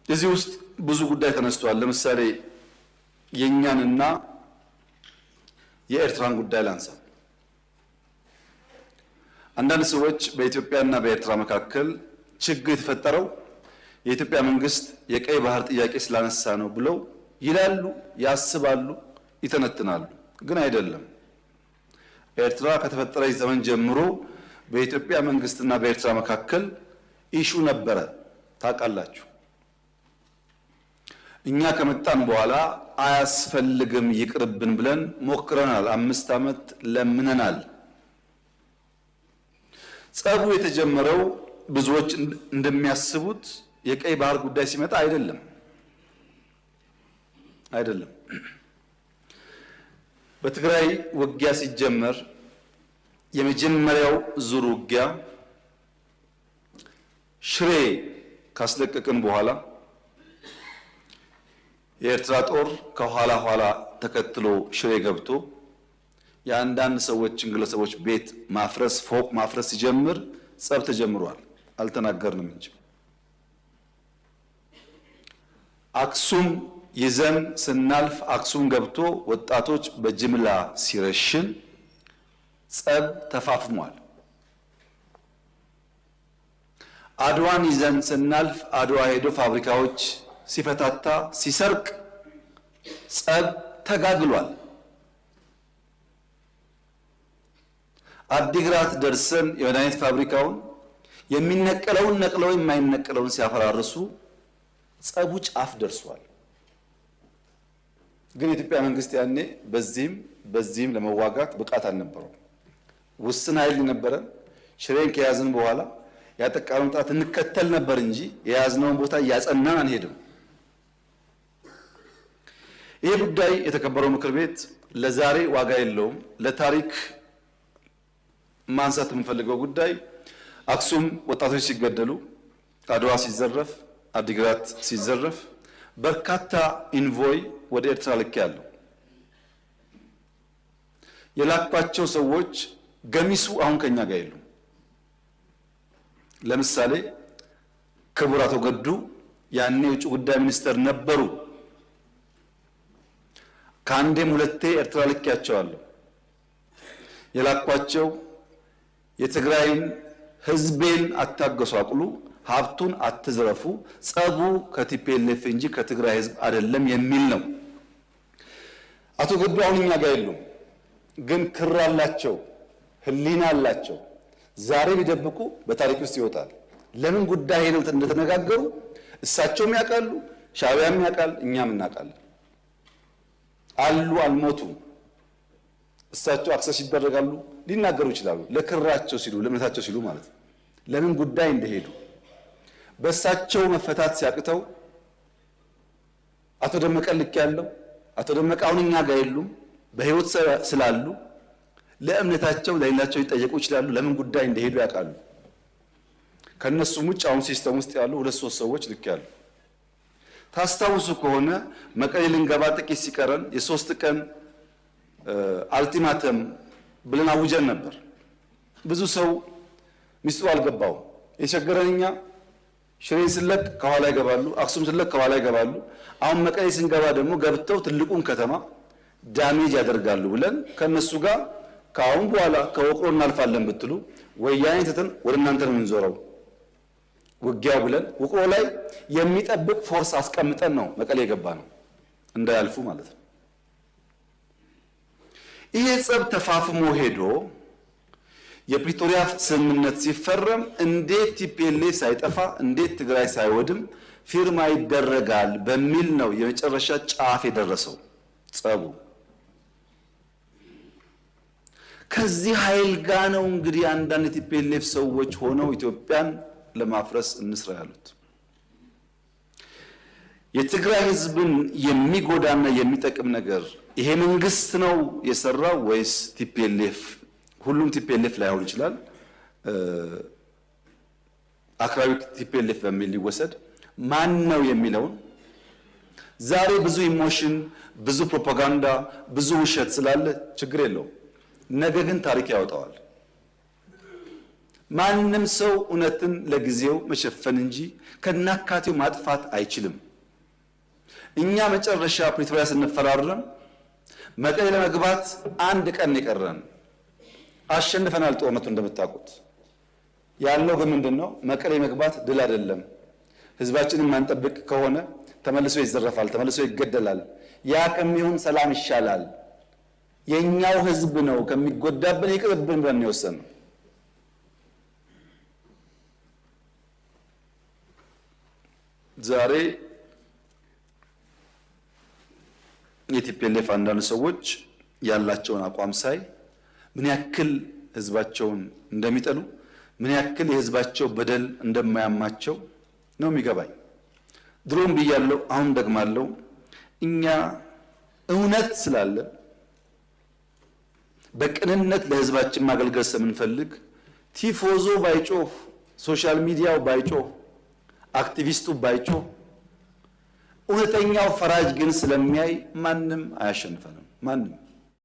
እዚህ ውስጥ ብዙ ጉዳይ ተነስቷል። ለምሳሌ የኛንና የኤርትራን ጉዳይ ላንሳ። አንዳንድ ሰዎች በኢትዮጵያና በኤርትራ መካከል ችግር የተፈጠረው የኢትዮጵያ መንግስት የቀይ ባህር ጥያቄ ስላነሳ ነው ብለው ይላሉ፣ ያስባሉ፣ ይተነትናሉ። ግን አይደለም። ኤርትራ ከተፈጠረች ዘመን ጀምሮ በኢትዮጵያ መንግስትና በኤርትራ መካከል ኢሹ ነበረ፣ ታውቃላችሁ። እኛ ከመጣን በኋላ አያስፈልግም ይቅርብን ብለን ሞክረናል። 5 ዓመት ለምነናል። ጸቡ የተጀመረው ብዙዎች እንደሚያስቡት የቀይ ባህር ጉዳይ ሲመጣ አይደለም። በትግራይ ውጊያ ሲጀመር የመጀመሪያው ዙር ውጊያ ሽሬ ካስለቀቅን በኋላ የኤርትራ ጦር ከኋላ ኋላ ተከትሎ ሽሬ ገብቶ የአንዳንድ ሰዎችን ግለሰቦች ቤት ማፍረስ፣ ፎቅ ማፍረስ ሲጀምር ጸብ ተጀምሯል። አልተናገርንም እንጂ አክሱም ይዘን ስናልፍ አክሱም ገብቶ ወጣቶች በጅምላ ሲረሽን ጸብ ተፋፍሟል። አድዋን ይዘን ስናልፍ አድዋ ሄዶ ፋብሪካዎች ሲፈታታ ሲሰርቅ ጸብ ተጋግሏል። አዲግራት ደርሰን የመድኃኒት ፋብሪካውን የሚነቀለውን ነቅለው የማይነቀለውን ሲያፈራርሱ ጸቡ ጫፍ ደርሷል። ግን የኢትዮጵያ መንግስት ያኔ በዚህም ለመዋጋት ብቃት አልነበረው። ውስን ኃይል ነበረን። ሽሬን ከያዝን በኋላ ያጠቃነውን ጣት እንከተል ነበር እንጂ የያዝነውን ቦታ እያጸናን አንሄድም። ይህ ጉዳይ የተከበረው ምክር ቤት ለዛሬ ዋጋ የለውም። ለታሪክ ማንሳት የምንፈልገው ጉዳይ አክሱም ወጣቶች ሲገደሉ፣ አድዋ ሲዘረፍ፣ አዲግራት ሲዘረፍ በርካታ ኢንቮይ ወደ ኤርትራ ልክ ያለው የላኳቸው ሰዎች ገሚሱ አሁን ከኛ ጋር የሉም። ለምሳሌ ክቡር አቶ ገዱ ያኔ የውጭ ጉዳይ ሚኒስተር ነበሩ። ከአንዴም ሁለቴ ኤርትራ ልኬያቸዋለሁ። የላኳቸው የትግራይን ህዝቤን አታገሱ፣ አቅሉ፣ ሀብቱን አትዝረፉ፣ ጸቡ ከቲፒኤልኤፍ እንጂ ከትግራይ ህዝብ አይደለም የሚል ነው። አቶ ገዱ አሁን እኛ ጋር የሉም፣ ግን ክር አላቸው፣ ህሊና አላቸው። ዛሬ ቢደብቁ በታሪክ ውስጥ ይወጣል። ለምን ጉዳይ ሄደው እንደተነጋገሩ እሳቸውም ያውቃሉ፣ ሻዕቢያም ያውቃል፣ እኛም እናውቃለን። አሉ፣ አልሞቱም። እሳቸው አክሰስ ይደረጋሉ፣ ሊናገሩ ይችላሉ። ለክራቸው ሲሉ፣ ለእምነታቸው ሲሉ ማለት ነው። ለምን ጉዳይ እንደሄዱ በእሳቸው መፈታት ሲያቅተው አቶ ደመቀ ልክ ያለው አቶ ደመቀ አሁን እኛ ጋር የሉም። በህይወት ስላሉ ለእምነታቸው ለሌላቸው ሊጠየቁ ይችላሉ። ለምን ጉዳይ እንደሄዱ ያውቃሉ። ከነሱም ውጭ አሁን ሲስተም ውስጥ ያሉ 2-3 ሰዎች ልክ ያሉ። ታስታውሱ ከሆነ መቀሌ ልንገባ ጥቂት ሲቀረን የ3 ቀን አልቲማተም ብለን አውጀን ነበር። ብዙ ሰው ሚስጥሩ አልገባውም። የቸገረን እኛ ሽሬን ስለቅ ከኋላ ይገባሉ፣ አክሱም ስለቅ ከኋላ ይገባሉ። አሁን መቀሌ ስንገባ ደግሞ ገብተው ትልቁን ከተማ ዳሜጅ ያደርጋሉ ብለን ከነሱ ጋር ከአሁን በኋላ ከወቅሮ እናልፋለን ብትሉ ወያኔ ትተን ወደ እናንተ ነው የምንዞረው ውጊያው ብለን ውቅሮ ላይ የሚጠብቅ ፎርስ አስቀምጠን ነው መቀሌ የገባ ነው፣ እንዳያልፉ ማለት ነው። ይሄ ጸብ ተፋፍሞ ሄዶ የፕሪቶሪያ ስምምነት ሲፈረም እንዴት ቲፒኤልኤፍ ሳይጠፋ እንዴት ትግራይ ሳይወድም ፊርማ ይደረጋል በሚል ነው የመጨረሻ ጫፍ የደረሰው ጸቡ። ከዚህ ኃይል ጋር ነው እንግዲህ አንዳንድ ቲፒኤልኤፍ ሰዎች ሆነው ኢትዮጵያን ለማፍረስ እንስራ ያሉት። የትግራይ ህዝብን የሚጎዳና የሚጠቅም ነገር ይሄ መንግስት ነው የሰራው ወይስ ቲፒኤልኤፍ? ሁሉም ቲፒኤልኤፍ ላይሆን ይችላል። አክራሪ ቲፒኤልኤፍ በሚል ሊወሰድ ማን ነው የሚለውን ዛሬ ብዙ ኢሞሽን፣ ብዙ ፕሮፓጋንዳ፣ ብዙ ውሸት ስላለ ችግር የለውም። ነገ ግን ታሪክ ያወጣዋል። ማንም ሰው እውነትን ለጊዜው መሸፈን እንጂ ከናካቴው ማጥፋት አይችልም። እኛ መጨረሻ ፕሪቶሪያ ስንፈራረም መቀሌ ለመግባት አንድ ቀን የቀረን አሸንፈናል። ጦርነቱ እንደምታውቁት ያለው ግን ምንድነው? መቀሌ መግባት ድል አይደለም። ህዝባችንን ማንጠብቅ ከሆነ ተመልሶ ይዘረፋል፣ ተመልሶ ይገደላል። ያ ከሚሆን ሰላም ይሻላል፣ የኛው ህዝብ ነው ከሚጎዳብን ይቅርብን ብለን የወሰነው። ዛሬ የቲፒኤልኤፍ አንዳንድ ሰዎች ያላቸውን አቋም ሳይ ምን ያክል ህዝባቸውን እንደሚጠሉ ምን ያክል የህዝባቸው በደል እንደማያማቸው ነው የሚገባኝ። ድሮም ብያለሁ፣ አሁን ደግማለሁ። እኛ እውነት ስላለ በቅንነት ለህዝባችን ማገልገል ስለምንፈልግ ቲፎዞ ባይጮህ፣ ሶሻል ሚዲያው ባይጮህ፣ አክቲቪስቱ ባይጮህ እውነተኛው ፈራጅ ግን ስለሚያይ ማንም አያሸንፈንም። ማንም